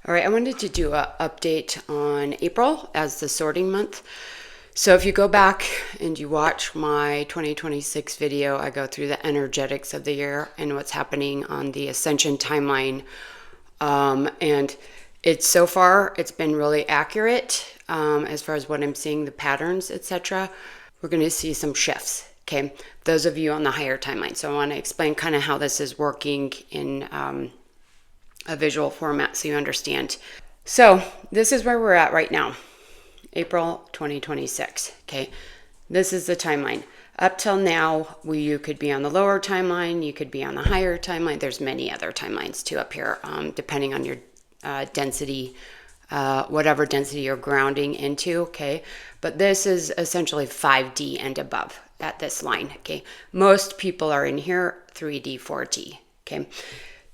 All right, I wanted to do an update on April as the sorting month. So if you go back and you watch my 2026 video, I go through the energetics of the year and what's happening on the ascension timeline. And so far, it's been really accurate as far as what I'm seeing, the patterns, etc. We're going to see some shifts. Okay, those of you on the higher timeline. So I want to explain kind of how this is working in a visual format so you understand. So this is where we're at right now, April 2026. Okay, this is the timeline. Up till now, you could be on the lower timeline, you could be on the higher timeline. There's many other timelines too up here, depending on your density, whatever density you're grounding into. Okay, but this is essentially 5D and above at this line. Okay, most people are in here 3D, 4D. Okay.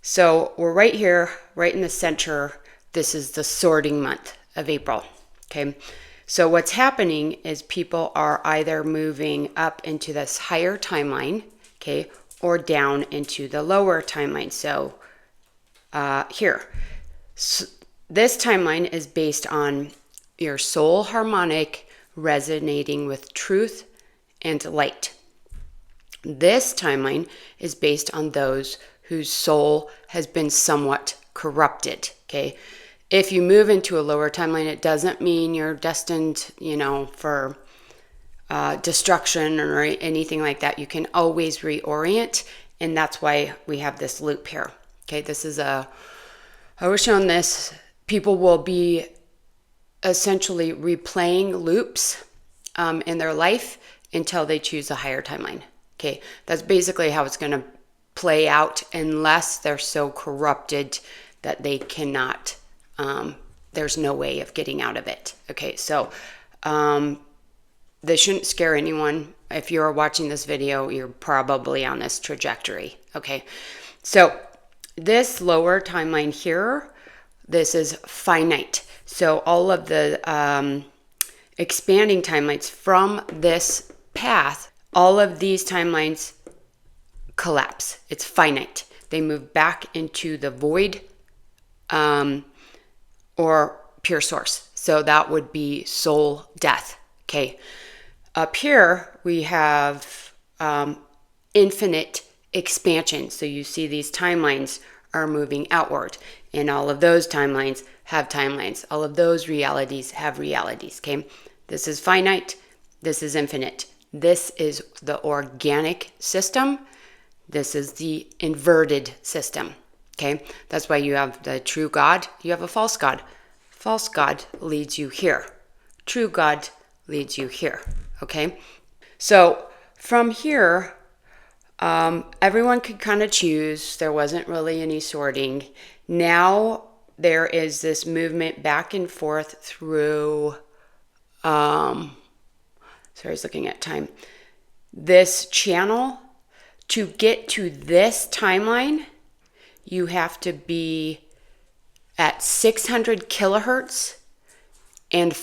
So we're right here, right in the center. This is the sorting month of April. Okay. So what's happening is people are either moving up into this higher timeline, okay, or down into the lower timeline. So here, so this timeline is based on your soul harmonic resonating with truth and light. This timeline is based on those whose soul has been somewhat corrupted, okay? If you move into a lower timeline, it doesn't mean you're destined, for destruction or anything like that. You can always reorient, and that's why we have this loop here, okay? I was shown this. People will be essentially replaying loops in their life until they choose a higher timeline, okay? That's basically how it's going to play out unless they're so corrupted that they cannot, there's no way of getting out of it. Okay, so this shouldn't scare anyone. If you're watching this video, you're probably on this trajectory. Okay, so this lower timeline here, this is finite. So all of the expanding timelines from this path, all of these timelines collapse. It's finite. They move back into the void or pure source. So that would be soul death. Okay. Up here, we have infinite expansion. So you see these timelines are moving outward. And all of those timelines have timelines. All of those realities have realities. Okay. This is finite. This is infinite. This is the organic system. This is the inverted system, okay? That's why you have the true God, you have a false God. False God leads you here. True God leads you here, okay? So from here, everyone could kind of choose. There wasn't really any sorting. Now there is this movement back and forth through, sorry, I was looking at time. This channel. To get to this timeline, you have to be at 600 kilohertz and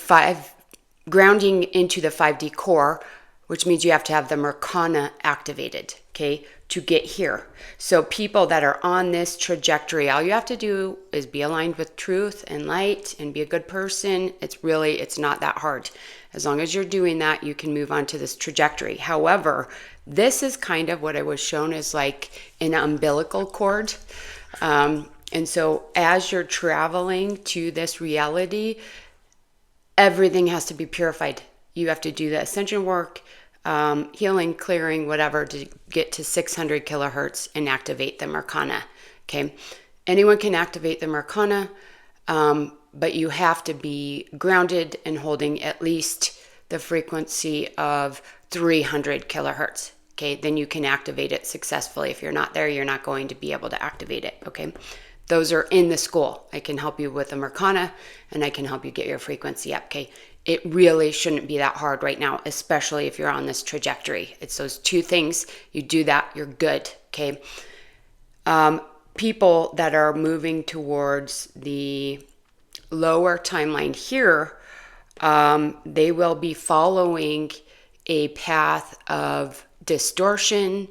grounding into the 5D core, which means you have to have the Merkana activated, okay, to get here. So people that are on this trajectory, all you have to do is be aligned with truth and light and be a good person. It's not that hard. As long as you're doing that, you can move on to this trajectory. However, this is kind of what I was shown as like an umbilical cord. And so as you're traveling to this reality, everything has to be purified. You have to do the ascension work, healing, clearing, whatever, to get to 600 kilohertz and activate the Merkana. Okay. Anyone can activate the Merkana, but you have to be grounded and holding at least the frequency of 300 kilohertz. Okay, then you can activate it successfully. If you're not there, you're not going to be able to activate it. Okay, those are in the school. I can help you with the Merkana and I can help you get your frequency up. Okay, it really shouldn't be that hard right now, especially if you're on this trajectory. It's those two things. You do that, you're good. Okay, people that are moving towards the lower timeline here, they will be following a path of distortion,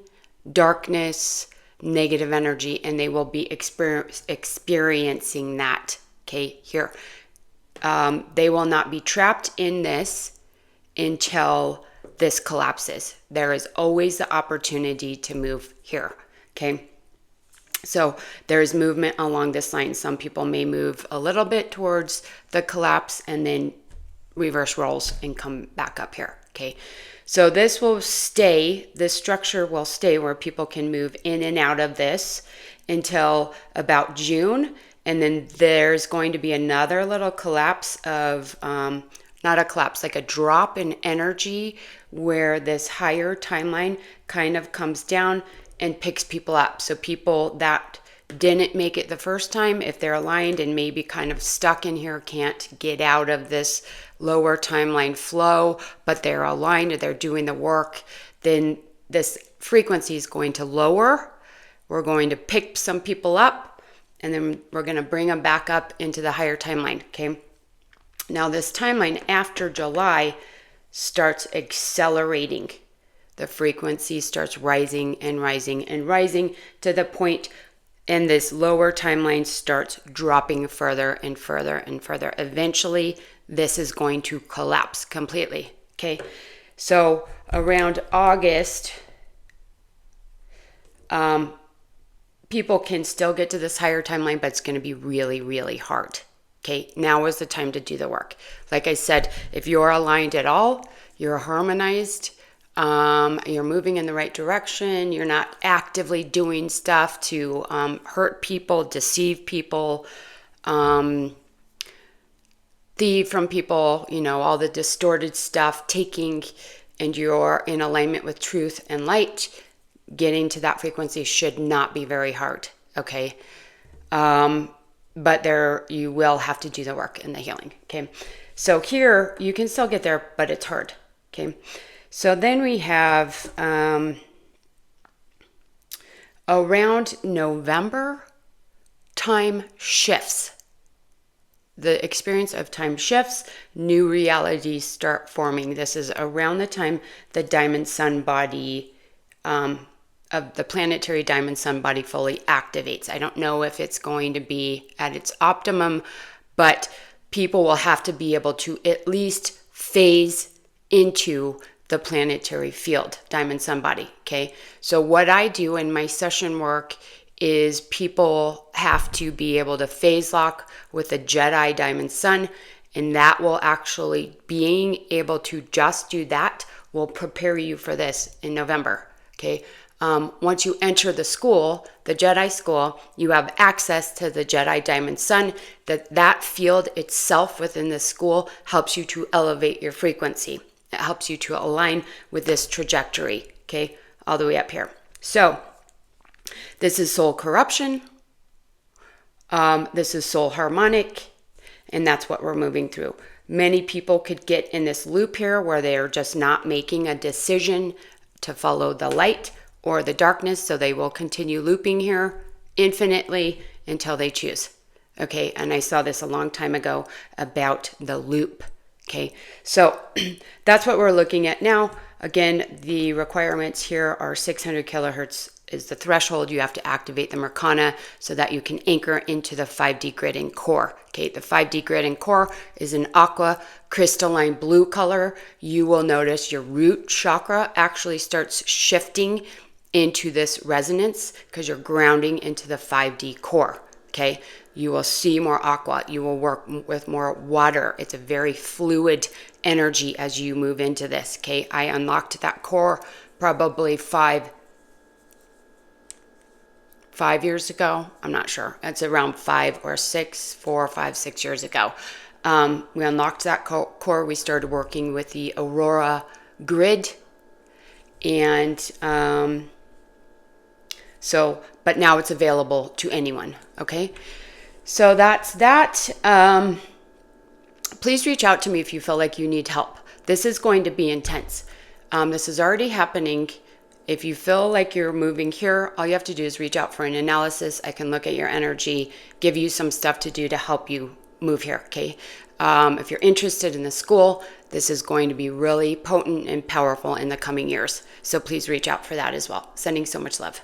darkness, negative energy, and they will be experiencing that. okay, here. They will not be trapped in this until this collapses. There is always the opportunity to move here, okay? So there's movement along this line. Some people may move a little bit towards the collapse and then reverse roles and come back up here, okay? So this will stay, this structure will stay where people can move in and out of this until about June. And then there's going to be another little collapse of, not a collapse, like a drop in energy where this higher timeline kind of comes down and picks people up. So people that didn't make it the first time, if they're aligned and maybe kind of stuck in here, can't get out of this lower timeline flow, but they're aligned and they're doing the work, then this frequency is going to lower. We're going to pick some people up, and then we're going to bring them back up into the higher timeline, okay? Now this timeline after July starts accelerating. The frequency starts rising and rising and rising to the point, and this lower timeline starts dropping further and further and further. Eventually, this is going to collapse completely, okay? So around August, people can still get to this higher timeline, but it's going to be really, really hard. Okay, now is the time to do the work. Like I said, if you're aligned at all, you're harmonized, you're moving in the right direction, you're not actively doing stuff to hurt people, deceive people, thieve from people, you know, all the distorted stuff, taking, and you're in alignment with truth and light, getting to that frequency should not be very hard, okay? But there, you will have to do the work in the healing, okay? So here, you can still get there, but it's hard, okay? So then we have around November, time shifts. The experience of time shifts, new realities start forming. This is around the time the diamond sun body, of the planetary diamond sun body fully activates. I don't know if it's going to be at its optimum, but people will have to be able to at least phase into the planetary field, diamond sun body, okay? So what I do in my session work is people have to be able to phase lock with the Djedi diamond sun, and that will actually, being able to just do that will prepare you for this in November, okay? Once you enter the school, the Djedi school, you have access to the Djedi diamond sun. That field itself within the school helps you to elevate your frequency. It helps you to align with this trajectory, okay, all the way up here. So this is soul corruption. This is soul harmonic, and that's what we're moving through. Many people could get in this loop here where they are just not making a decision to follow the light or the darkness, so they will continue looping here infinitely until they choose, okay? And I saw this a long time ago about the loop, okay? So that's what we're looking at now. Again, the requirements here are 600 kilohertz is the threshold. You have to activate the Merkana so that you can anchor into the 5D grid and core. Okay, the 5D grid and core is an aqua crystalline blue color. You will notice your root chakra actually starts shifting into this resonance because you're grounding into the 5D core. Okay, you will see more aqua. You will work with more water. It's a very fluid energy as you move into this. Okay, I unlocked that core probably five years ago. I'm not sure. It's around 4 or 5, 6 years ago. We unlocked that core. We started working with the Aurora grid. And but now it's available to anyone. Okay. So that's that. Please reach out to me if you feel like you need help. This is going to be intense. This is already happening. If you feel like you're moving here, all you have to do is reach out for an analysis. I can look at your energy, give you some stuff to do to help you move here, okay? If you're interested in the school, this is going to be really potent and powerful in the coming years. So please reach out for that as well. Sending so much love.